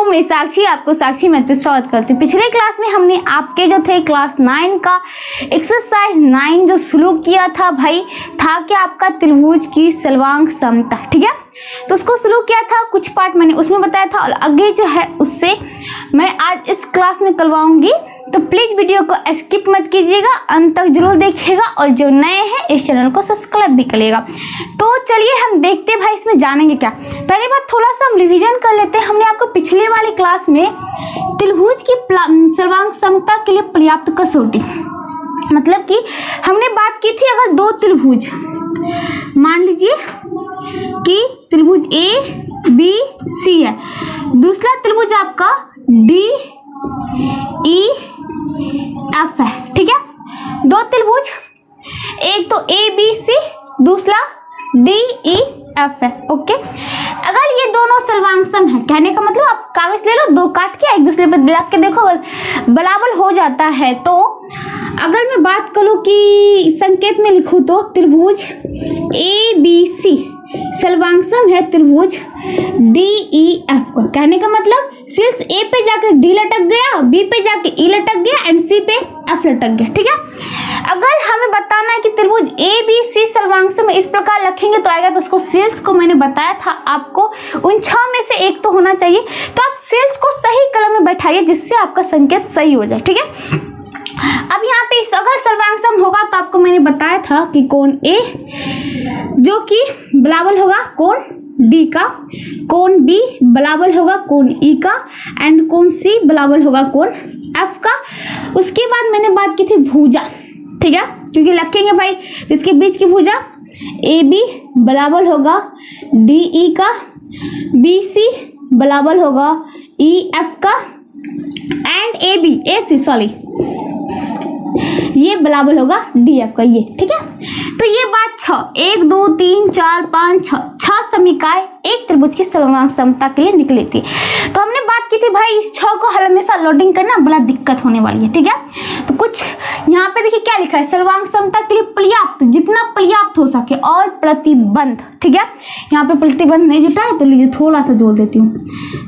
मैं साक्षी आपको साक्षी मैथ पे स्वागत करती हूँ। पिछले क्लास में हमने आपके जो थे क्लास 9 का एक्सरसाइज 9 जो शुरू किया था भाई, था कि आपका त्रिभुज की सर्वांग समता, ठीक है। तो उसको शुरू किया था, कुछ पार्ट मैंने उसमें बताया था और आगे जो है उससे मैं आज इस क्लास में करवाऊंगी। तो प्लीज वीडियो को स्किप मत कीजिएगा, अंत तक जरूर देखिएगा और जो नए हैं इस चैनल को सब्सक्राइब भी करिएगा। तो चलिए हम देखते हैं भाई इसमें जानेंगे क्या। पहली बात थोड़ा सा हम रिवीजन कर लेते हैं। हमने आपको पिछले वाली क्लास में त्रिभुज की सर्वांग समता के लिए पर्याप्त कसौटी, मतलब कि हमने बात की थी अगर दो त्रिभुज मान लीजिए कि त्रिभुज ए बी सी है, दूसरा त्रिभुज आपका डी ई एफ है, ठीक है। दो त्रिभुज, एक तो ए बी सी, दूसरा डी ई एफ है, ओके। अगर ये दोनों सर्वांग सम है, कहने का मतलब आप कागज ले लो, दो काट के एक दूसरे पर लग के देखो बराबर हो जाता है। तो अगर मैं बात करूं कि संकेत में लिखूं तो त्रिभुज ए बी सी सर्वांग सम है त्रिभुज डी ई एफ का। कहने का मतलब शीर्ष ए पे जाकर डी लटक गया, बी पे जाके ई लटक गया एंड सी पे एफ लटक गया, ठीक है। अगर हमें बताना है कि त्रिभुज ए बी सी सर्वांग सम इस प्रकार लिखेंगे तो आएगा। तो उसको शीर्ष को मैंने बताया था आपको उन 6 में से एक तो होना चाहिए। तो आप शीर्ष को सही कलम में बैठाइए जिससे आपका संकेत सही हो जाए, ठीक है। अब यहाँ पे अगर सर्वांग सम होगा तो आपको मैंने बताया था कि कोण ए जो कि बराबर होगा कोण डी का, कोण बी बराबर होगा कोण ई का एंड कोण सी बराबर होगा कोण एफ का। उसके बाद मैंने बात की थी भुजा, ठीक है, क्योंकि लिखेंगे भाई इसके बीच की भुजा ए बी बराबर होगा डी ई का, बी सी बराबर होगा ई एफ का and A B A C sorry ये बराबर होगा डी एफ का, ये ठीक है। तो ये बात 6 1 2 3 4 5 6 समीकरण एक त्रिभुज की सर्वांग समता के लिए निकली थी। तो हमने बात की थी भाई इस 6 को हमेशा लोडिंग करना बड़ा दिक्कत होने वाली है, ठीक है। तो कुछ यहाँ पे देखिए क्या लिखा है, सर्वांग समता के लिए पर्याप्त, जितना पर्याप्त हो सके और प्रतिबंध, ठीक है। यहाँ पे प्रतिबंध नहीं जुटा है तो लीजिए थोड़ा सा जोड़ देती हूँ,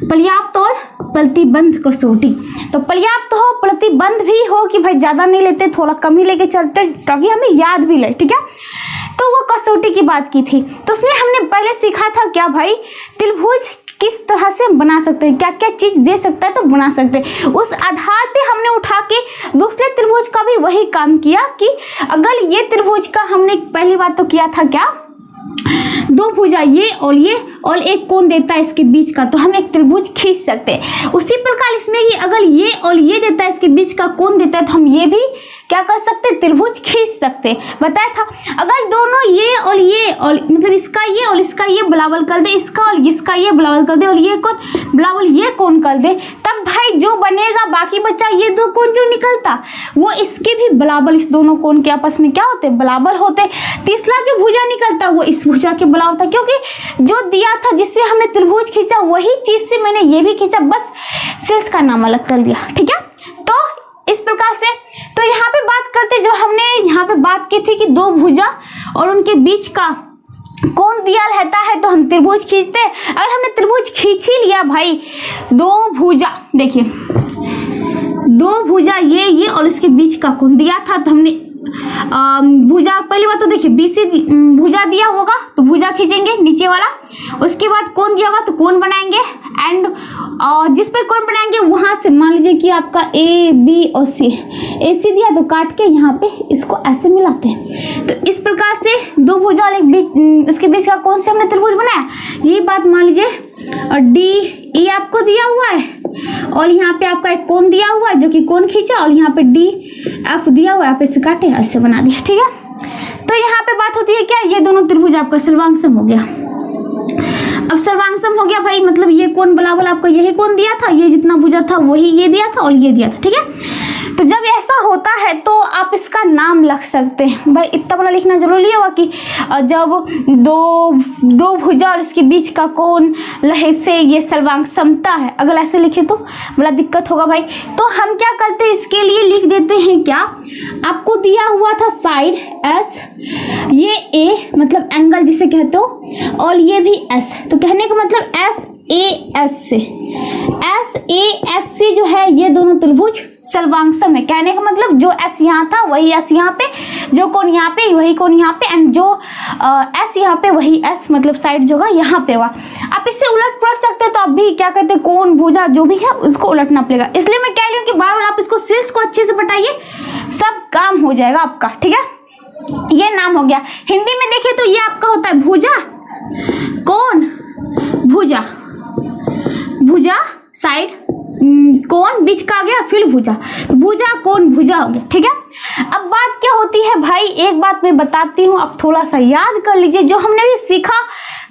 पर्याप्त और प्रतिबंध कसौटी। तो पर्याप्त हो, प्रतिबंध भी हो कि भाई ज्यादा नहीं लेते, थोड़ा कम ही लेके चलते ताकि हमें याद भी लगे, ठीक है। तो वो कसौटी की बात की थी। तो उसमें हमने पहले सीखा था क्या भाई, त्रिभुज किस तरह से बना सकते हैं, क्या क्या चीज दे सकता है तो बना सकते हैं। उस आधार पे हमने उठा के दूसरे त्रिभुज का भी वही काम किया कि अगर ये त्रिभुज का हमने पहली बात तो किया था क्या, दो भुजा ये और एक कोण देता है इसके बीच का, तो हम एक त्रिभुज खींच सकते हैं। उसी प्रकार इसमें कि अगर ये और ये देता है इसके बीच का कोण देता है तो हम ये भी क्या कर सकते हैं, त्रिभुज खींच सकते हैं, बताया था। अगर दोनों ये और मतलब इसका ये और इसका ये बराबर कर दे, इसका और इसका ये बराबर कर दे और ये कोण बराबर ये कोण कर दे, तब भाई जो बनेगा बाकी बच्चा ये दो कोण जो निकलता वो इसके भी बराबर, इस दोनों कोण के आपस में क्या होते, बराबर होते। तीसरा जो भुजा निकलता वो इस भुजा के बराबर था, क्योंकि जो दिया था जिससे हमने त्रिभुज खींचा वही चीज से मैंने ये भी खींचा, बस शीर्ष का नाम अलग कर दिया, ठीक है। तो इस प्रकार से तो यहाँ पे बात करते, जो हमने यहाँ पे बात की थी कि दो भुजा और उनके बीच का कोण दिया रहता है तो हम त्रिभुज खींचते। अगर हमने त्रिभुज खींच ही लिया भाई, दो भुजा देखिए, दो भुजा ये और इसके बीच का कोण दिया था तो हमने भुजा, पहली बात तो देखिए बीसी भुजा दिया होगा तो भुजा खींचेंगे नीचे वाला, उसके बाद कोण दिया होगा तो कोण बनाएंगे एंड जिस पे कोण बनाएंगे वहां से मान लीजिए कि आपका ए बी और सी, ए सी दिया तो काट के यहाँ पे इसको ऐसे मिलाते हैं। तो इस प्रकार से दो भुजा और एक बीच उसके बीच का कोण से हमने त्रिभुज बनाया, यही बात मान लीजिए। और डी ई आपको दिया हुआ है और यहाँ पे आपका एक कोण दिया हुआ है जो कि कोण खींचा और यहाँ पे डी एफ दिया हुआ है, आप इसे काटे ऐसे बना दिया, ठीक है। तो यहाँ पे बात होती है क्या, ये दोनों त्रिभुज आपका सर्वांग सम हो गया। अब सर्वांग सम हो गया भाई, मतलब ये कोण बराबर आपको यही कोण दिया था, ये जितना भुजा था वही ये दिया था और ये दिया था, ठीक है। तो जब ऐसा होता है तो आप इसका नाम लिख सकते हैं भाई, इतना बड़ा लिखना जरूरी होगा कि जब दो भुजा और इसके बीच का कोण रहे से ये सर्वांग समता है। अगर ऐसे लिखे तो बड़ा दिक्कत होगा भाई। तो हम क्या करते हैं, इसके लिए लिख देते हैं क्या, आपको दिया हुआ था साइड एस, ये ए मतलब एंगल जिसे कहते हो और ये भी एस, तो कहने का मतलब एस ए एस से एस SASC जो है ये दोनों त्रिभुज सर्वांगसम है। कहने का मतलब जो S यहाँ था वही S यहाँ पे, जो कोण यहाँ पे वही कोण यहाँ पे, एंड जो S यहाँ पे वही S मतलब साइड जो है यहाँ पे हुआ। आप इससे उलट पलट सकते हैं, तो आप भी क्या कहते हैं कोण भुजा जो भी है उसको उलटना पड़ेगा। इसलिए मैं कह रही हूँ कि बार बार आप इसको शीर्ष को अच्छे से बताइए, सब काम हो जाएगा आपका। ठीक है, ये नाम हो गया। हिंदी में देखिए तो ये आपका होता है भुजा, कोण, भुजा, भुजा साइड, कोण बीच का आ गया, फिर भुजा, तो भुजा कोण भुजा हो गया। ठीक है, अब बात क्या होती है भाई, एक बात मैं बताती हूँ, आप थोड़ा सा याद कर लीजिए। जो हमने भी सीखा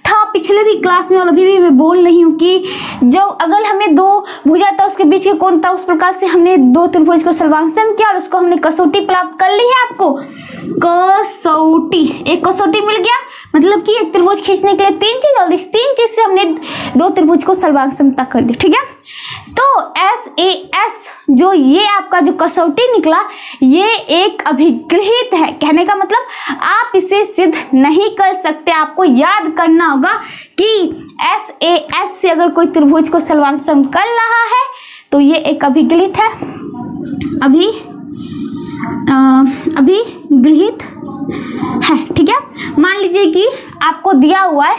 था पिछले भी क्लास में, और अभी भी मैं बोल रही हूँ कि जो अगर हमें दो भुजा था उसके बीच के कोण था, उस प्रकार से हमने दो त्रिभुज को सर्वांगसम किया और उसको हमने कसौटी प्राप्त कर ली है। आपको कसौटी, एक कसौटी मिल गया, मतलब कि एक त्रिभुज खींचने के लिए तीन चीज, और इस तीन चीज से हमने दो त्रिभुज को सर्वांगसमता कर दी। ठीक है, तो SAS जो ये आपका जो कसौटी निकला, ये एक अभिगृहित है। कहने का मतलब आप इसे सिद्ध नहीं कर सकते, आपको याद करना होगा कि SAS से अगर कोई त्रिभुज को सर्वांगसम कर रहा है तो ये एक अभिगृहित है, अभिगृहित है। ठीक है, मान लीजिए कि आपको दिया हुआ है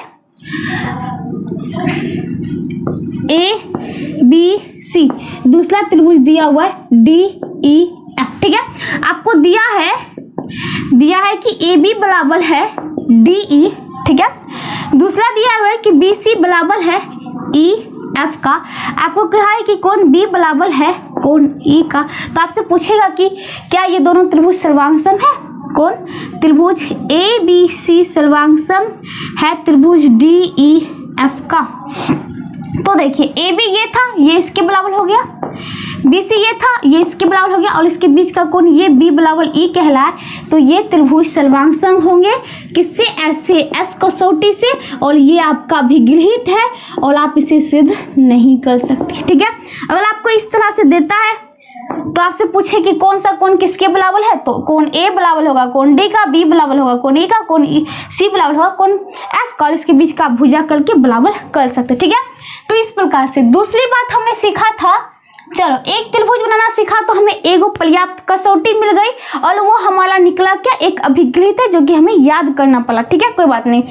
ABC, दूसरा त्रिभुज दिया हुआ है DEF। ठीक है, आपको दिया है कि AB बराबर है DE। ठीक है, दूसरा दिया हुआ है कि BC बराबर है EF का, आपको कहा है कि कोण B बराबर है कोण E का। तो आपसे पूछेगा कि क्या ये दोनों त्रिभुज सर्वांगसम है? कौन? त्रिभुज ABC सर्वांगसम है त्रिभुज DEF का। तो देखिए AB ये था, ये इसके बराबर हो गया, BC ये था, ये इसके बराबर हो गया, और इसके बीच का कोण ये B बराबर E कहलाए, तो ये त्रिभुज सर्वांगसम होंगे। किससे? SAS कसौटी से, और ये आपका अभिगृहित है और आप इसे सिद्ध नहीं कर सकते। ठीक है, अगर आपको इस तरह से देता है तो आपसे पूछे कि कौन सा कोण किसके बराबर है, तो कोण A बराबर होगा कोण D का, B बराबर होगा कोण E का, कोण C बराबर होगा कोण F का, और इसके बीच का भुजा करके बराबर कर सकते। ठीक है, तो इस प्रकार से दूसरी बात हमने सीखा था, चलो एक त्रिभुज बनाना सीखा तो हमें एगो पर्याप्त कसौटी मिल गई, और वो हमारा निकला क्या? एक अभिगृहित है, जो कि हमें याद करना पड़ा। ठीक है, कोई बात नहीं,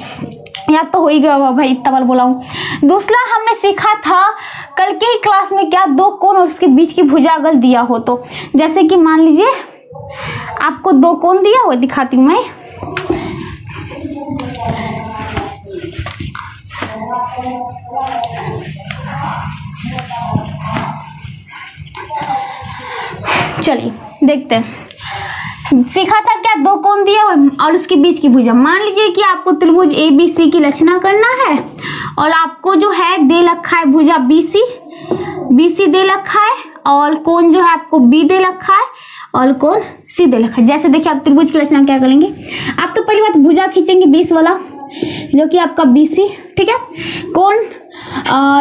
याद तो हो ही गया भाई, इतना बार बोला हूँ। दूसरा हमने सीखा था कल के ही क्लास में, क्या? दो कोण और उसके बीच की भुजा अगर दिया हो तो, जैसे कि मान लीजिए आपको दो कोण दिया हुआ, दिखाती हूँ मैं। चलिए देखते हैं, सीखा था क्या? दो कोण दिया हुआ और उसके बीच की भुजा। मान लीजिए कि आपको त्रिभुज ABC की रचना करना है, और आपको जो है दे रखा है भुजा BC दे रखा है, और कोण जो है आपको B दे रखा है, और कोण C दे रखा है। जैसे देखिए आप त्रिभुज की रचना क्या करेंगे, आप तो पहली बात भुजा खींचेंगे 20 वाला, जो कि आपका BC। ठीक है, कोण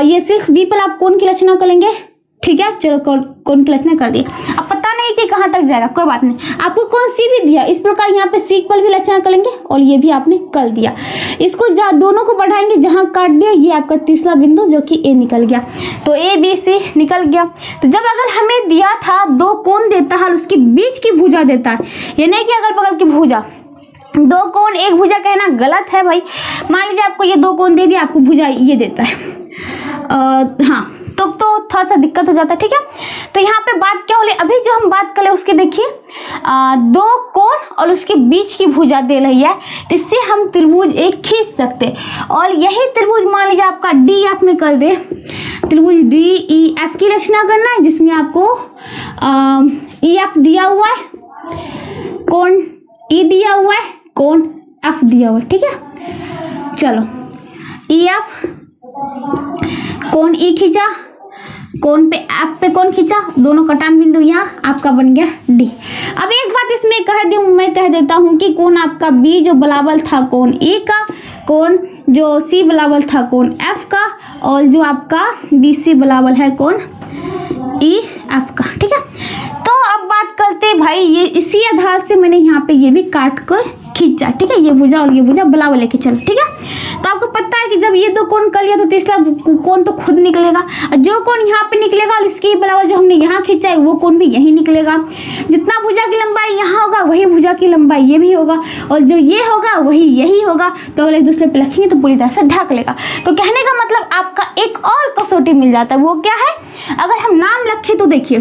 ये 6B पर आप कोण की रचना करेंगे। ठीक है, चलो कोण की रचना कर दिया। अब पता नहीं कि कहाँ तक जाएगा, कोई बात नहीं, आपको कोण C भी दिया, इस प्रकार यहाँ पे C पर भी रचना करेंगे, और ये भी आपने कर दिया। इसको दोनों को बढ़ाएंगे, जहाँ काट दिया ये आपका तीसरा बिंदु जो कि A निकल गया, तो ABC निकल गया। तो जब अगर हमें दिया था दो कोण देता है और उसके बीच की भुजा देता है, ये नहीं कि अगल बगल की भुजा, दो कोण एक भुजा कहना गलत है भाई। मान लीजिए आपको ये दो कोण दे दिया, आपको भुजा ये देता है, हाँ, तो थोड़ा सा दिक्कत हो जाता है। ठीक है, तो यहाँ पे बात क्या हो रही है, अभी जो हम बात करें उसके देखिए, दो कोण और उसके बीच की भुजा दे रही है, इससे हम त्रिभुज एक खींच सकते, और यही त्रिभुज मान लीजिए आपका DEF में कर दे, त्रिभुज DEF की रचना करना है, जिसमें आपको EF दिया हुआ है, कोण E दिया हुआ है, कोण F दिया हुआ है। ठीक है, चलो EF कोण E खींचा, कोण पे F पे कोण खींचा, दोनों कटान बिंदु यहाँ आपका बन गया D। अब एक बात इसमें मैं कह देता हूँ कि कोण आपका B जो बराबर था कोण E का, कोण जो C बराबर था कोण F का, और जो आपका BC बराबर है कोण EF का। ठीक है, तो अब बात करते भाई, ये इसी आधार से मैंने यहाँ पे ये भी काट कर खींचा, ठीक है, ये भुजा और ये भुजा बराबर लेके चलो, ठीक है। तो आपको पता है कि जब ये दो कोण कर लिया तो तीसरा कोण तो खुद निकलेगा, और जो कोण यहाँ पे निकलेगा और इसके बराबर जो हमने यहाँ खींचा है वो कोण भी यही निकलेगा। जितना भुजा की लंबाई यहाँ होगा वही भुजा की लंबाई ये भी होगा, और जो ये होगा वही यही होगा। तो अगर एक दूसरे पे रखेंगे तो पूरी तरह से ढक लेगा। तो कहने का मतलब आपका एक और कसौटी मिल जाता है, वो क्या है? अगर हम नाम रखें तो देखिए,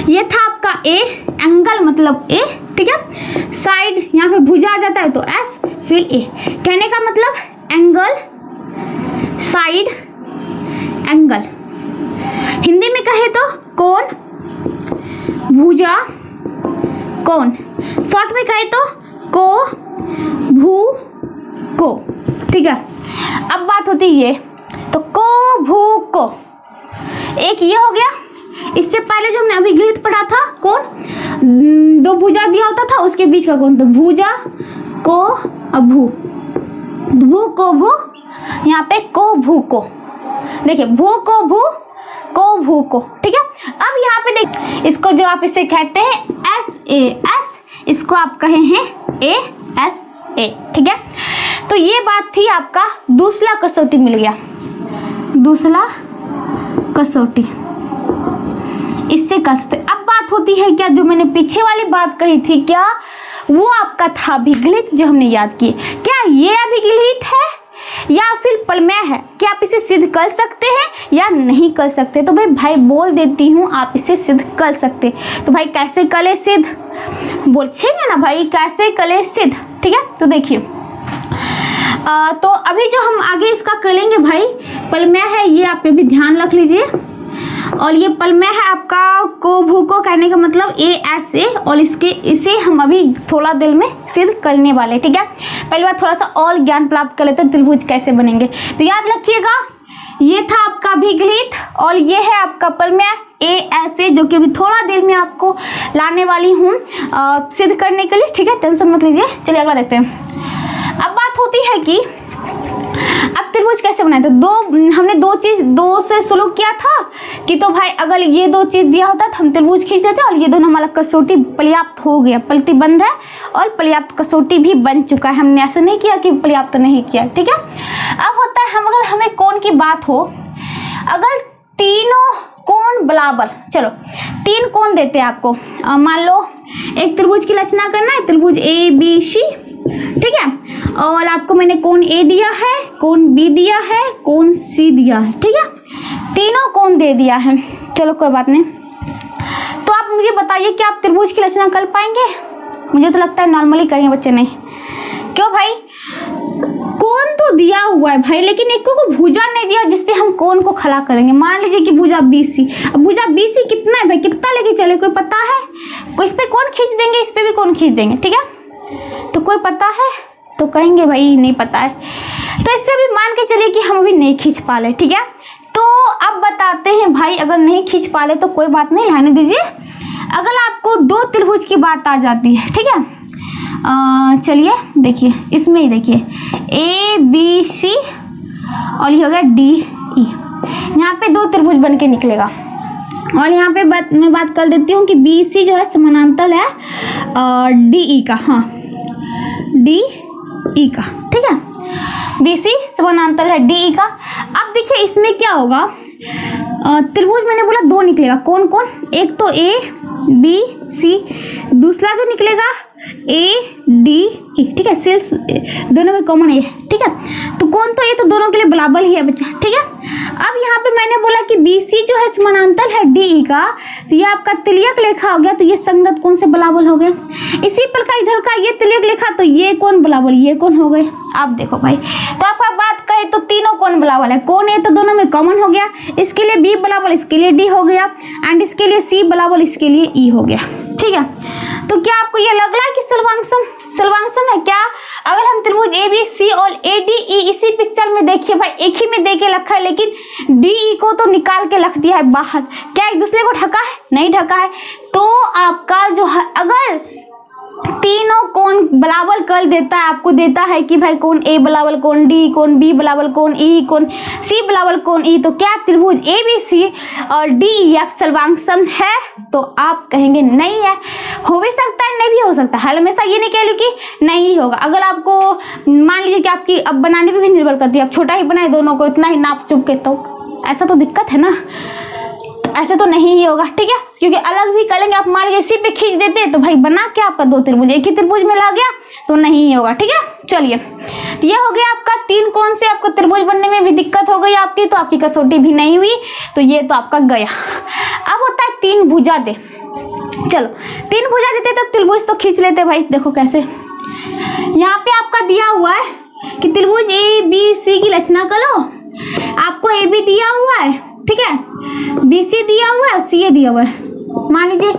ये था आपका ए, एंगल मतलब ए, ठीक है, साइड यहाँ पे भुजा आ जाता है तो एस, फिर ए। कहने का मतलब एंगल, साइड, एंगल। हिंदी में कहे तो कोण, भुजा, कोण। शॉर्ट में कहे तो को, भू, को, ठीक है। अब बात होती है ये, तो को, भू, को, एक ये हो गया। इससे पहले जो हमने अभी गृहीत पढ़ा था कोण, दो भुजा दिया होता था उसके बीच का कोण, तो भुजा को और भू, भू को भू, यहाँ पे को भू को, देखिए भू को भू, को भू को, ठीक है। अब यहाँ पे देखिए, इसको जो आप इसे कहते हैं एस ए एस, इसको आप कहे हैं ए एस ए, ठीक है। तो ये बात थी, आपका दूसरा कसौटी मिल गया, दूसरा कसौटी, इससे कर सकते। अब बात होती है क्या, जो मैंने पीछे वाली बात कही थी क्या, वो आपका था अभिगलित, जो हमने याद किए। क्या ये अभिगलित है या फिर प्रमेय है? क्या आप इसे सिद्ध कर सकते हैं या नहीं कर सकते? तो भाई बोल देती हूँ, आप इसे सिद्ध कर सकते। तो भाई कैसे करें सिद्ध, बोलेंगे ना भाई, कैसे करें सिद्ध, ठीक है। तो देखिए, तो अभी जो हम आगे इसका करेंगे भाई, प्रमेय है, ये आप भी ध्यान रख लीजिए। और ये प्रमेय है आपका को भू को, कहने का मतलब ए एस ए, और इसे हम अभी थोड़ा देर में सिद्ध करने वाले, ठीक है। पहली बार थोड़ा सा और ज्ञान प्राप्त कर लेते हैं, त्रिभुज कैसे बनेंगे। तो याद रखिएगा, ये था आपका अभिगलित और ये है आपका प्रमेय ए एस ए, जो कि अभी थोड़ा देर में आपको लाने वाली हूँ सिद्ध करने के लिए, ठीक है, टेंशन मत लीजिए। चलिए अगला देखते हैं। अब बात होती है कि अब त्रिभुज कैसे बनाए। तो हमने दो से शुरू किया था कि तो भाई अगर ये दो चीज दिया होता तो हम त्रिभुज खींच लेते, और ये दोनों हमारा कसौटी पर्याप्त हो गया, प्रतिबंध है और पर्याप्त कसौटी भी बन चुका है। हमने ऐसा नहीं किया कि पर्याप्त नहीं किया, ठीक है। अब होता है, अगर हमें कोण की बात हो, अगर तीनों कोण बराबर, चलो तीन कोण देते हैं आपको, मान लो एक त्रिभुज की रचना करना है, त्रिभुज ए बी सी, ठीक है, और आपको मैंने कोण ए दिया है, कोण बी दिया है, कोण सी दिया है, ठीक है, तीनों कोण दे दिया है। चलो कोई बात नहीं। तो आप मुझे बताइए कि आप त्रिभुज की रचना कर पाएंगे? मुझे तो लगता है नॉर्मली करेंगे बच्चे, नहीं क्यों भाई? कोण तो दिया हुआ है भाई, लेकिन एक को भुजा नहीं दिया जिसपे हम कोण को खड़ा करेंगे। मान लीजिए कि भुजा BC, अब भुजा BC कितना है भाई, कितना लेके चले, कोई पता है? कोई इस पे कोण खींच देंगे, इस पे भी कोण खींच देंगे, ठीक है। तो कोई पता है तो कहेंगे भाई नहीं पता है, तो इससे भी मान के चलिए कि हम अभी नहीं खींच पा रहे, ठीक है। तो अब बताते हैं भाई, अगर नहीं खींच पा रहे तो कोई बात नहीं, रहने दीजिए। अगर आपको दो त्रिभुज की बात आ जाती है, ठीक है, चलिए देखिए, इसमें ही देखिए ABC और ये हो गया DE, यहाँ पे दो त्रिभुज बन के निकलेगा। और यहाँ पे मैं बात कर देती हूँ कि BC जो है समानांतर है DE का, हाँ DE का, ठीक है, BC समानांतर है DE का। अब देखिए इसमें क्या होगा, त्रिभुज मैंने बोला दो निकलेगा, कौन कौन, एक तो ABC, दूसरा जो निकलेगा ADE, ठीक है, शीर्ष दोनों में कॉमन है, ठीक है। तो कौन तो ये तो दोनों के लिए बराबर ही है बच्चा, ठीक है। अब यहाँ पे मैंने बोला कि BC जो है समानांतर है DE का, तो ये आपका तिर्यक रेखा हो गया, तो ये संगत कौन से बराबर हो गए। इसी प्रकार इधर का ये तिर्यक रेखा, तो ये कौन बराबर, ये कौन हो गए। आप देखो भाई, तो आपका बात कहे तो तीनों कौन बराबर है, कौन है तो दोनों में कॉमन हो गया, इसके लिए B बराबर, इसके लिए D हो गया, एंड इसके लिए C बराबर, इसके लिए E हो गया, ठीक है। तो क्या आपको ये लग रहा है कि सर्वांगसम है क्या? अगर हम त्रिभुज ABC और ADE इसी पिक्चर में देखिए भाई, एक ही में देके रखा है, लेकिन DE को तो निकाल के रख दिया है बाहर, क्या एक दूसरे को ढका है? नहीं ढका है। तो आपका जो है, अगर तीनों कोण बराबर कर देता है, आपको देता है कि भाई कोण ए बराबर कोण डी, कोण बी बराबर कोण ई, कोण सी बराबर कोण ई, तो क्या त्रिभुज ए बी सी और डी ई एफ सर्वांग सम है? तो आप कहेंगे नहीं है। हो भी सकता है, नहीं भी हो सकता है, हमेशा ये नहीं कह लो कि नहीं होगा। अगर आपको मान लीजिए कि आपकी अब बनाने पे भी निर्भर करती है, आप छोटा ही बनाए दोनों को इतना ही नाप चुप के, तो ऐसा तो दिक्कत है ना, ऐसे तो नहीं ही होगा, ठीक है, क्योंकि अलग भी करेंगे। आप मान लीजिए इसी पे खींच देते तो भाई बना क्या आपका दो त्रिभुज, एक ही त्रिभुज में ला गया तो नहीं ही होगा, ठीक है। चलिए ये हो गया आपका तीन कोण से आपको त्रिभुज बनने में भी दिक्कत हो गई आपकी, तो आपकी कसौटी भी नहीं हुई, तो ये तो आपका गया। अब होता है तीन भुजा दे। चलो तीन भुजा देते तो त्रिभुज तो खींच लेते भाई, देखो कैसे। यहाँ पे आपका दिया हुआ है कि त्रिभुज ए बी सी की रचना करो, आपको ए बी दिया हुआ है, ठीक है, बी सी दिया हुआ है, सी ए दिया हुआ है। मान लीजिए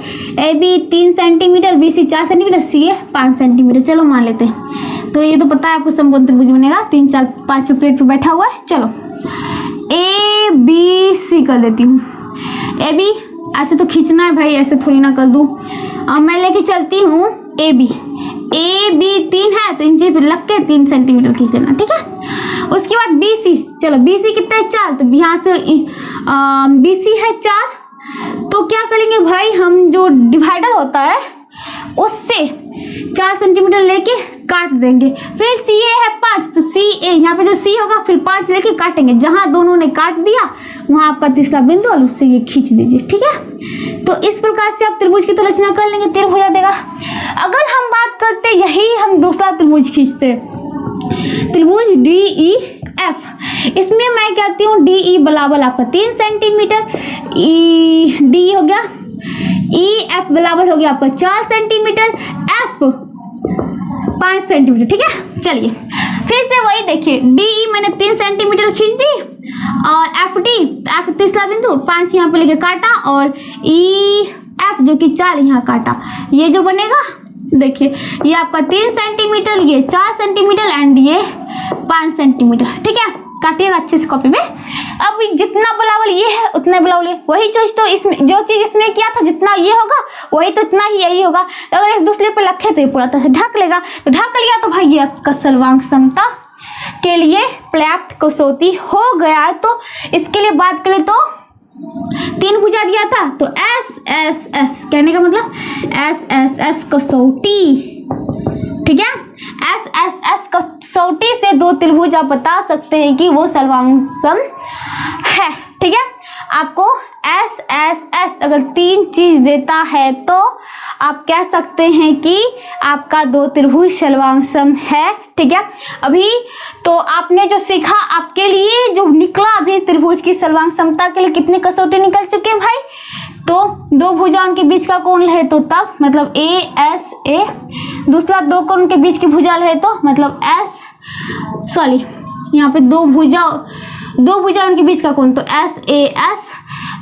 A B 3 centimetre, B C 4 centimetre, C A 5 centimetre, चलो मान लेते हैं। तो ये तो पता है आपको समकोण त्रिभुज बनेगा, 3 4 5 पे प्लेट पे बैठा हुआ है। चलो ए बी सी कर देती हूँ। ए बी ऐसे तो खींचना है भाई, ऐसे थोड़ी ना कर दूँ। अब मैं लेके चलती हूँ ए बी 3 है तो इन चीज पे लग के 3 सेंटीमीटर खींच लेना, ठीक है। उसके बाद बी सी, चलो बी सी कितना है 4, तो यहाँ से बी सी है 4, तो क्या करेंगे भाई हम जो डिवाइडर होता है उससे 4 सेंटीमीटर लेके काट देंगे। फिर सी ए है 5, तो सी ए यहाँ पे जो सी होगा फिर 5 लेके काटेंगे, जहां दोनों ने काट दिया वहां आपका तीसरा बिंदु और उससे ये खींच दीजिए, ठीक है। तो इस प्रकार से आप त्रिभुज की तो रचना कर लेंगे, त्रिभुज हो देगा। अगर हम बात करते यही हम दूसरा त्रिभुज खींचते, त्रिभुज डी ई एफ, इसमें मैं कहती हूँ डी ई बराबर आपका 3 सेंटीमीटर, ई डी हो गया, ई एफ बराबर हो गया आपका 4 सेंटीमीटर, एफ 5 सेंटीमीटर, ठीक है। चलिए फिर से वही देखिए, डी ई मैंने 3 सेंटीमीटर खींच दी और एफ डी, एफ तीसरा बिंदु 5 यहाँ पे लेके काटा और ई एफ जो कि 4 यहाँ काटा, ये जो बनेगा देखिए ये आपका 3 सेंटीमीटर, ये 4 सेंटीमीटर एंड ये 5 सेंटीमीटर, ठीक है। काटिएगा अच्छे से कॉपी में। अब जितना बराबर ये है उतना बराबर ये, वही चीज तो इसमें जो चीज इसमें किया था जितना ये होगा वही तो इतना ही यही होगा। तो अगर एक दूसरे पर रखे तो ये पूरा तरह से ढक लेगा, तो ढक लिया तो भाई ये आपका सर्वांग समता के लिए पर्याप्त कसौटी हो गया। तो इसके लिए बात करें तो 3 भुजा दिया था, तो एस एस एस कहने का मतलब एस एस एस कसौटी, ठीक है। एस एस एस कसौटी से 2 त्रिभुज आप बता सकते हैं कि वो सर्वांग सम है, ठीक है। आपको एस एस एस अगर 3 चीज देता है तो आप कह सकते हैं कि आपका 2 त्रिभुज सर्वांग सम है, ठीक है। अभी तो आपने जो सीखा आपके लिए जो निकला अभी त्रिभुज की सर्वांग समता के लिए कितने कसौटी निकल चुके हैं भाई, तो 2 भुजाओं के बीच का कोण है तो तब मतलब ए एस ए, दूसरा 2 कोण के बीच की भुजा है तो मतलब एस, सॉरी यहाँ पे 2 भुजाओं के बीच का कोण तो एस ए एस,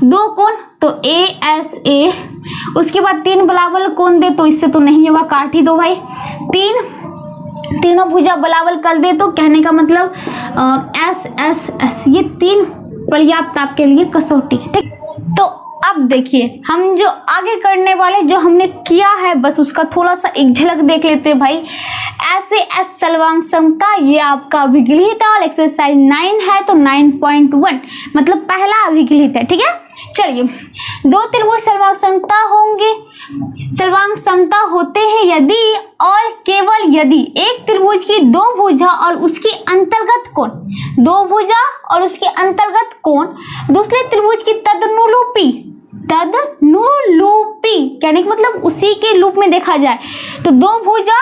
2 कोण तो ए एस ए। उसके बाद 3 बराबर कोण दे तो इससे तो नहीं होगा, काट ही दो भाई। तीनों भुजा बराबर कर दे तो कहने का मतलब एस एस एस, ये 3 पर्याप्त आपके लिए कसौटी, ठीक। तो अब देखिए हम जो आगे करने वाले जो हमने किया है बस उसका थोड़ा सा एक झलक देख लेते हैं भाई। ऐसे एस सर्वांग समता ये आपका अभिगलित और एक्सरसाइज 9 है तो 9.1 मतलब पहला अभिगलित है, ठीक है। चलिए 2 त्रिभुज सर्वांग समता होंगे, सर्वांग समता होते हैं यदि और केवल यदि एक त्रिभुज की 2 भुजा और उसकी अंतर्गत कोण, 2 भुजा और उसके अंतर्गत कोण दूसरे त्रिभुज की तदनुरूपी कहने का मतलब उसी के रूप में देखा जाए तो 2 भुजा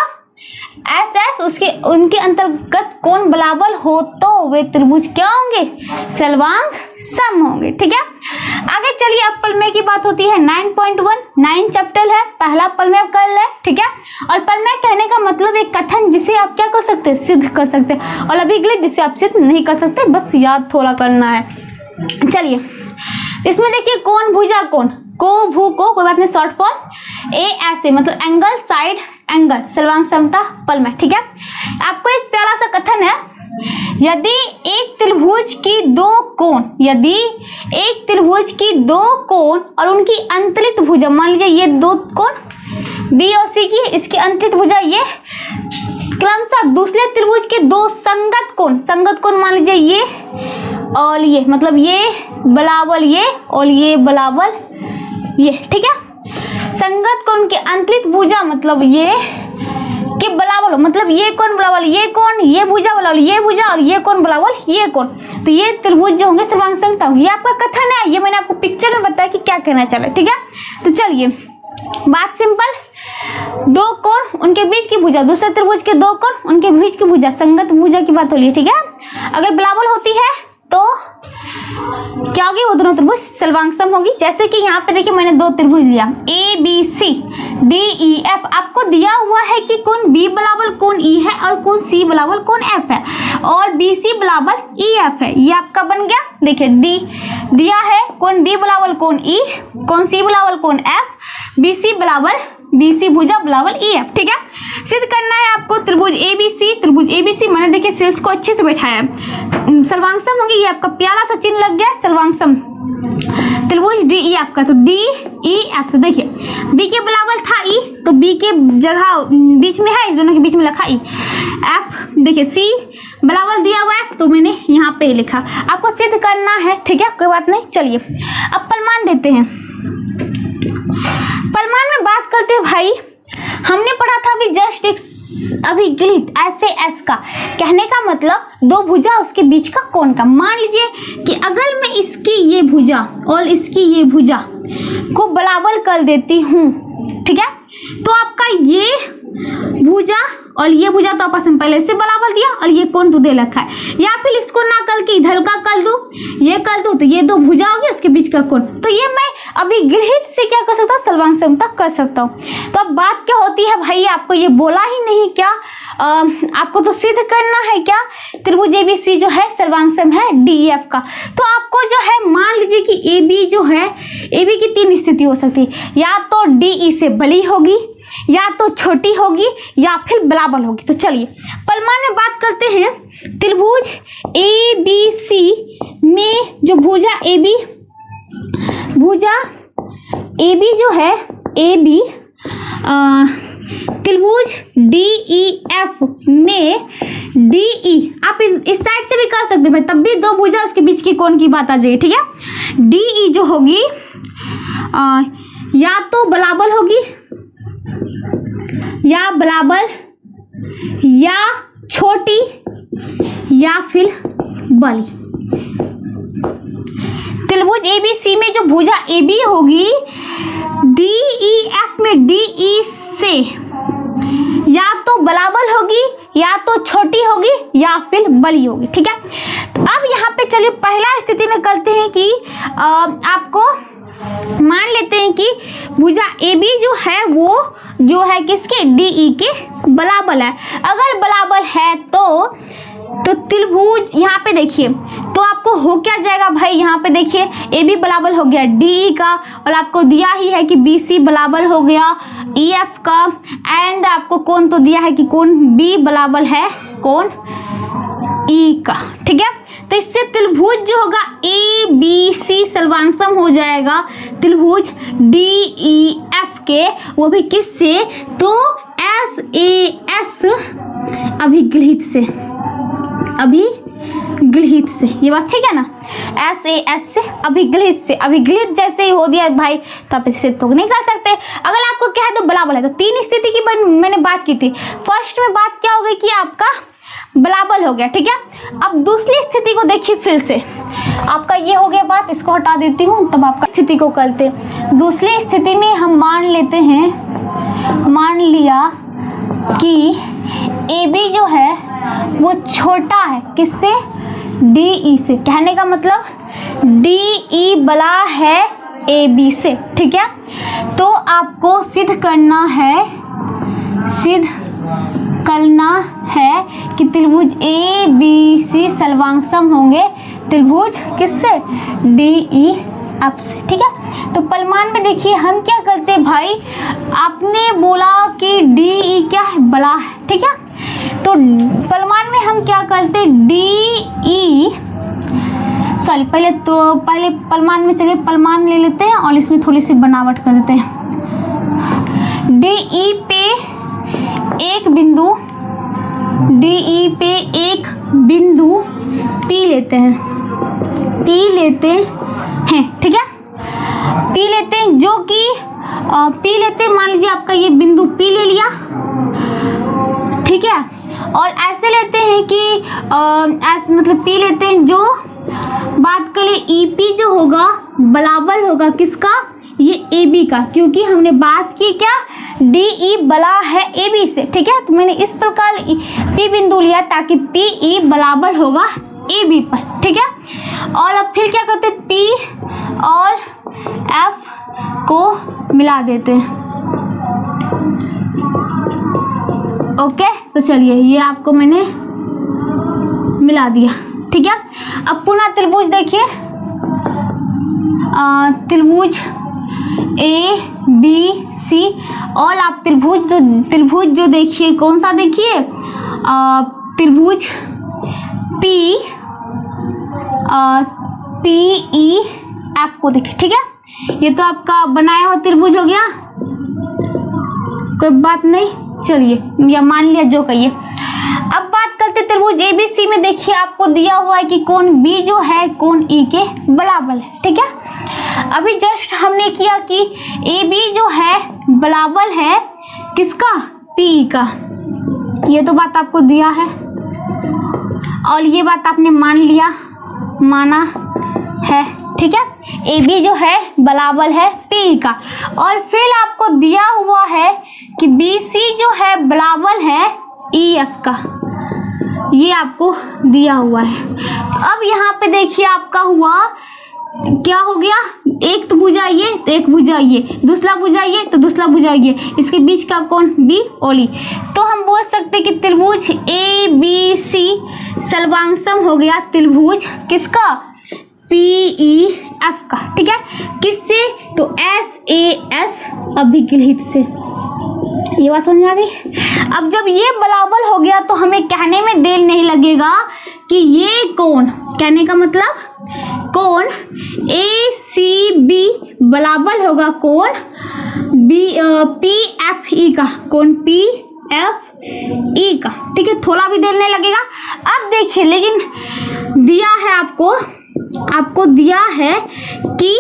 एस एस उसके उनके अंतर्गत कोण बराबर हो तो वे त्रिभुज क्या होंगे, सर्वांग सम होंगे, ठीक है। आगे चलिए अब प्रमेय की बात होती है 9.1, 9 चैप्टर है, पहला प्रमेय कर ले, ठीक है। और प्रमेय कहने का मतलब एक कथन जिसे आप क्या कर सकते हैं, सिद्ध कर सकते हैं, और अभिगलित जिसे आप सिद्ध नहीं कर सकते, बस याद थोड़ा करना है। चलिए इसमें देखिए कोण भुजा कोण को भू को कोई बात नहीं, शॉर्ट फॉर्म ए ऐसे मतलब एंगल साइड एंगल सर्वांग समता प्रमेय, ठीक है। आपको एक प्यारा सा कथन है, यदि एक त्रिभुज की 2 कोण, यदि एक त्रिभुज की 2 कोण और उनकी अंतरित भुजा, मान लीजिए ये 2 कोण बी और सी की इसकी अंतरित भुजा ये क्रमशः दूसरे त्रिभुज के दो संगत कोण मान लीजिए ये और ये, मतलब ये बराबर ये और ये बराबर ये, ठीक है। संगत कोण के अंतरित भुजा मतलब ये के बराबर हो, मतलब ये कोण बराबर ये कोण, ये भुजा बराबर ये भुजा और ये कोण बराबर ये कोण, तो ये त्रिभुज जो होंगे सर्वांग समता होंगे। ये आपका कथन है, ये मैंने आपको पिक्चर में बताया कि क्या कहना चला, ठीक है। तो चलिए बात सिंपल, दो कोण उनके बीच की भुजा, दूसरे त्रिभुज के दो कोण उनके बीच की भुजा संगत भुजा की बात हो रही है, ठीक है। अगर बराबर होती है तो क्या होगी, वो दोनों त्रिभुज सर्वांग सम होगी। जैसे कि यहाँ पे देखिए मैंने दो त्रिभुज लिया A B C D E F, आपको दिया हुआ है कि कोण बी बराबर कोण ई है और कोण सी बराबर कोण एफ है और बी सी बराबर ई एफ है, ये आपका बन गया। देखिए डी दिया है कोण बी बराबर कोण ई, कोण सी बराबर कोण एफ, बी सी बराबर बी सी भुजा बराबर ई एफ, ठीक है। सिद्ध करना है आपको त्रिभुज एबीसी, मैंने देखिए सेल्स को अच्छे से बैठाया है, सर्वांग सम होंगे, ये आपका प्यारा सा चिन्ह लग गया सर्वांग सम। त्रिभुज डी ई एफ का, तो डी ई एफ, तो देखिए बी के बराबर था ई, तो बी के जगह बीच में है, इस दोनों के बीच में लिखा ई, एफ देखिए सी बराबर दिया हुआ है तो मैंने यहाँ पे लिखा, आपको सिद्ध करना है, ठीक है, कोई बात नहीं। चलिए अब प्रमाण देते हैं। प्रमाण में बात करते हैं भाई, हमने पढ़ा था अभी जस्ट एक अभिगलित ऐसे एस का, कहने का मतलब दो भुजा उसके बीच का कोण का। मान लीजिए कि अगर मैं इसकी ये भुजा और इसकी ये भुजा को बराबर कर देती हूँ, ठीक है, तो आपका ये भुजा और ये भुजा तो आपस में पहले से बराबर दिया और ये कोण तो दे रखा है, या फिर इसको ना करके इधर का कर दूं, ये कर दूं, तो ये दो भुजा हो गया उसके बीच का कोण, तो ये मैं अभी गृहित से क्या कर सकता हूँ, सर्वांग समता कर सकता हूँ। तो अब बात क्या होती है भाई, आपको ये बोला ही नहीं क्या, आपको तो सिद्ध करना है क्या, त्रिभुज एबीसी जो है सर्वांग सम है डीएफ का। तो आपको जो है मान लीजिए कि एबी जो है, एबी की तीन स्थिति हो सकती है, या तो डीई से बड़ी होगी, या तो छोटी होगी, या फिर बराबर होगी। तो चलिए प्रमाण में बात करते हैं। त्रिभुज ए बी सी में जो भुजा एबी जो है एबी, त्रिभुज डी ई एफ में डीई, आप इस साइड से भी कर सकते हैं भाई, तब भी दो भुजा उसके बीच की कोण की बात आ जाएगी, ठीक है। डीई जो होगी या तो बराबर होगी, या बराबर, या छोटी, या फिर बड़ी। त्रिभुज एबीसी में जो भुजा एबी होगी डीईएफ में डीई से या तो बराबर होगी, या तो छोटी होगी, या फिर बड़ी होगी, ठीक है। तो अब यहाँ पे चलिए पहला स्थिति में करते हैं कि आपको मान लेते हैं कि भुजा AB जो है वो जो है किसके, DE के बराबर है। अगर बराबर है तो त्रिभुज यहाँ पे देखिए, तो आपको हो क्या जाएगा भाई, यहाँ पे देखिए AB बराबर हो गया DE का, और आपको दिया ही है कि BC बराबर हो गया EF का, एंड आपको कोण तो दिया है कि कोण B बराबर है कोण E का, ठीक है। तो इससे त्रिभुज जो होगा ABC सर्वांग सम हो जाएगा त्रिभुज DEF के, वो भी किससे, तो SAS अभिगृहित से, ये बात ठीक है ना, SAS से अभिगृहित से, अभिगृहित जैसे ही हो दिया भाई तो आप इसे तो नहीं कर सकते। अगर आपको क्या है तो बराबर है, तो तीन स्थिति की मैंने बात की थी। फर्स्ट में बात क्या हो गई कि आपका बराबर हो गया, ठीक है। अब दूसरी स्थिति को देखिए फिर से, आपका ये हो गया बात, इसको हटा देती हूँ तब आपका स्थिति को करते। दूसरी स्थिति में हम मान लेते हैं, मान लिया कि AB जो है वो छोटा है किससे, DE से, कहने का मतलब DE बड़ा है AB से, ठीक है। तो आपको सिद्ध करना है कि त्रिभुज ABC सर्वांग सम होंगे त्रिभुज किससे, DEF से, ठीक है। तो प्रमाण में देखिए हम क्या करते हैं भाई, आपने बोला कि DE क्या है, बड़ा है, ठीक है। तो प्रमाण में हम क्या करते हैं, पहले प्रमाण में चलिए प्रमाण ले लेते हैं और इसमें थोड़ी सी बनावट कर देते हैं। DE पे एक बिंदु DE पे एक बिंदु P लेते हैं, ठीक है। P लेते हैं जो कि P लेते हैं, मान लीजिए आपका ये बिंदु P ले लिया, ठीक है। और ऐसे लेते हैं कि ऐसे मतलब P लेते हैं जो बात करें EP जो होगा बराबर होगा किसका, ये AB का, क्योंकि हमने बात की क्या, DE बड़ा है AB से, ठीक है। तो मैंने इस प्रकार P बिंदु लिया ताकि PE बराबर होगा AB पर, ठीक है। और अब फिर क्या करते हैं, P और F को मिला देते हैं, ओके। तो चलिए ये आपको मैंने मिला दिया, ठीक है। अब पुनः त्रिभुज देखिए, त्रिभुज ABC, और आप त्रिभुज जो देखिए कौन सा देखिए, त्रिभुज PEF को देखिए, ठीक है। ये तो आपका बनाया हुआ त्रिभुज हो गया, कोई बात नहीं, चलिए या मान लिया जो कहिए। अब बात करते त्रिभुज ABC में, देखिए आपको दिया हुआ है कि कोण B जो है कोण E के बराबर है, ठीक है। अभी जस्ट हमने किया कि AB जो है बराबर है किसका, PE का, ये तो बात आपको दिया है और ये बात आपने माना है, ठीक है। AB जो है बराबर है PE का, और फिर आपको दिया हुआ है कि BC जो है बराबर है EF का, ये आपको दिया हुआ है। अब यहाँ पे देखिए आपका हुआ क्या हो गया, एक तो भुजा ये तो एक भुजा ये, दूसरा भुजा ये तो दूसरा भुजा ये, इसके बीच का कोण B और E। तो हम बोल सकते हैं कि त्रिभुज ABC सर्वांगसम हो गया त्रिभुज किसका, PEF का, ठीक है। किससे, तो SAS अभिकलित से, ये बात समझ में आ गई। अब जब ये बराबर हो गया तो हमें कहने में देर नहीं लगेगा कि ये कोण, कहने का मतलब कोण ACB बराबर होगा कोण PFE का, कोण PFE का, ठीक है। थोड़ा भी देर नहीं लगेगा। अब देखिए, लेकिन दिया है आपको दिया है कि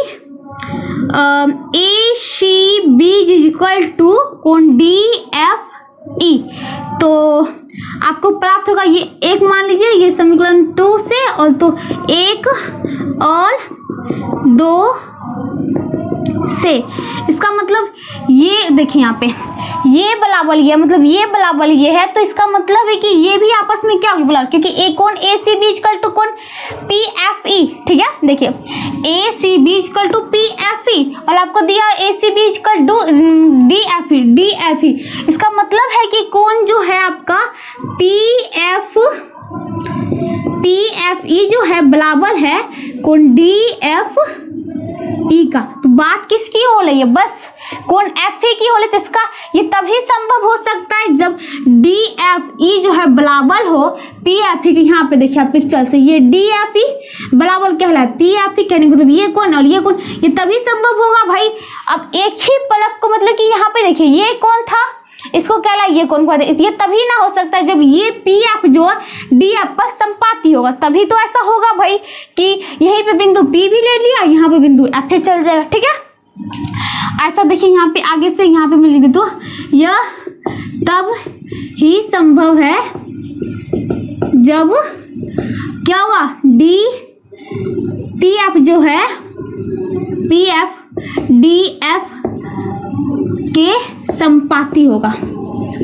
ACB इज इक्वल टू कोण DFE, तो आपको प्राप्त होगा ये एक, मान लीजिए ये समीकरण 2 से, और तो 1 और 2 से, इसका मतलब ये देखिए यहाँ पे ये बराबर ये, मतलब ये बराबर ये है, तो इसका मतलब है कि ये भी आपस में क्या होगी बराबर, क्योंकि एक कोण ACB इक्वल टू कोण PFE, ठीक है। देखिए ACB इक्वल टू PFE और आपको दिया इक्वल टू DFE, इसका मतलब है कि कोण जो है आपका PFE जो है बराबर है कोण DFE का। तो बात किसकी हो रही है, बस कोण FE की हो रही है। तो इसका ये तभी संभव हो सकता है जब DFE जो है बराबर हो PFE के। यहाँ पे देखिए आप पिक्चर से, ये DFE बराबर क्या है PFE, कहने को मतलब ये कोण और ये कोण, ये तभी संभव होगा भाई। अब एक ही पलक को, मतलब कि यहाँ पे देखिए ये कौन था, इसको क्या ला, ये कौन कहते, ये तभी ना हो सकता है जब ये PF जो DF पर संपाती होगा, तभी तो ऐसा होगा भाई कि यहीं पे बिंदु P भी ले लिया, यहाँ पे बिंदु F चल जाएगा, ठीक है। ऐसा देखिए यहाँ पे आगे से यहाँ पे मैं लिख देता हूँ, यह तब ही संभव है जब क्या हुआ, PF जो है PF DF के संपाती होगा,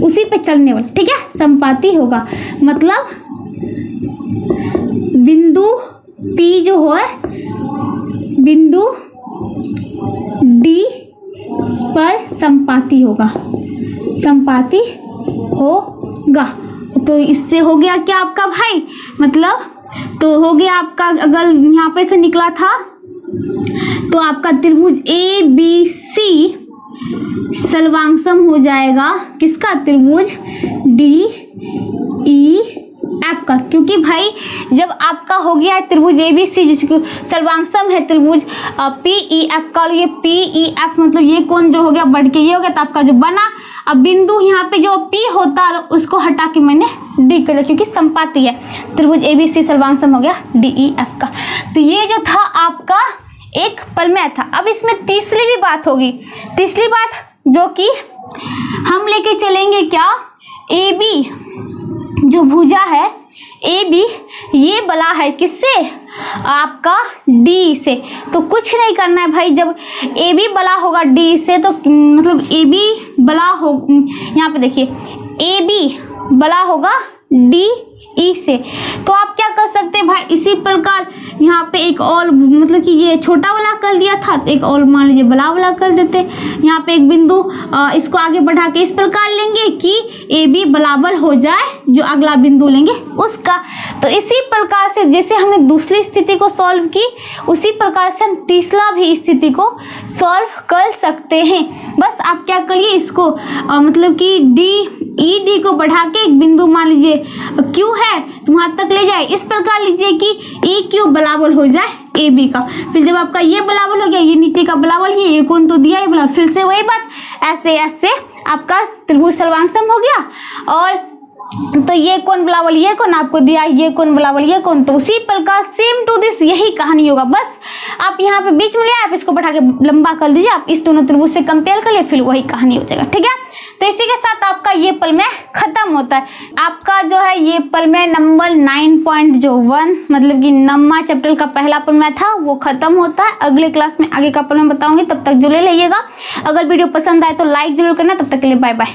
उसी पे चलने वाला, ठीक है, संपाती होगा। मतलब बिंदु P जो है बिंदु D पर संपाती होगा, तो इससे हो गया क्या आपका भाई, मतलब तो हो गया आपका, अगर यहाँ पे से निकला था तो आपका त्रिभुज ABC सर्वांगसम हो जाएगा किसका, त्रिभुज DEF का। क्योंकि भाई जब आपका हो गया है त्रिभुज ABC जिसको सर्वांगसम है त्रिभुज PEF का, और ये PEF मतलब ये कोण जो हो गया बढ़ के ये हो गया, तो आपका जो बना अब बिंदु यहाँ पे जो P होता है उसको हटा के मैंने D कर लिया क्योंकि समपाती है। त्रिभुज ABC सर्वांग सम हो गया DEF का। तो ये जो था आपका एक प्रमेय था। अब इसमें तीसरी भी बात होगी, तीसरी बात जो कि हम लेके चलेंगे क्या, AB जो भुजा है AB ये बला है किससे, आपका D से। तो कुछ नहीं करना है भाई, जब AB बला होगा D से तो मतलब AB बला हो, यहाँ पे देखिए AB बला होगा DE से। तो आप क्या कर सकते हैं भाई, इसी प्रकार यहाँ पे एक और मतलब कि ये छोटा वाला कर दिया था तो एक और मान लीजिए बड़ा वाला कर देते। यहाँ पे एक बिंदु इसको आगे बढ़ा के इस प्रकार लेंगे कि AB बराबर हो जाए जो अगला बिंदु लेंगे उसका। तो इसी प्रकार से जैसे हमने दूसरी स्थिति को सॉल्व की उसी प्रकार से हम तीसरा भी स्थिति को सॉल्व कर सकते हैं। बस आप क्या करिए, इसको मतलब कि D को बढ़ा के एक बिंदु मान लीजिए Q है तो वहां तक ले जाए। इस प्रकार लीजिए कि EQ बराबर हो जाए AB का। फिर जब आपका ये बराबर हो गया, ये नीचे का बराबर ही, ये कोण तो दिया ही बराबर, फिर से वही बात, ऐसे ऐसे आपका त्रिभुज सर्वांग सम हो गया। और तो ये कोण बराबर ये कोण आपको दिया, ये कोण बराबर ये कोण, तो उसी प्रकार सेम टू दिस यही कहानी होगा। बस आप यहाँ पे बीच में ले, आप इसको बढ़ा के लंबा कर दीजिए, आप इस दोनों त्रिभुज से कंपेयर कर लिए, फिर वही कहानी हो जाएगा। ठीक है, तो इसी के साथ आपका ये प्रमेय खत्म होता है। आपका जो है ये प्रमेय नंबर 9.1 मतलब कि 9वां चैप्टर का पहला प्रमेय था वो खत्म होता है। अगले क्लास में आगे का प्रमेय बताऊंगी, तब तक जुड़े रहिएगा। अगर वीडियो पसंद आए तो लाइक जरूर करना। तब तक के लिए बाय बाय।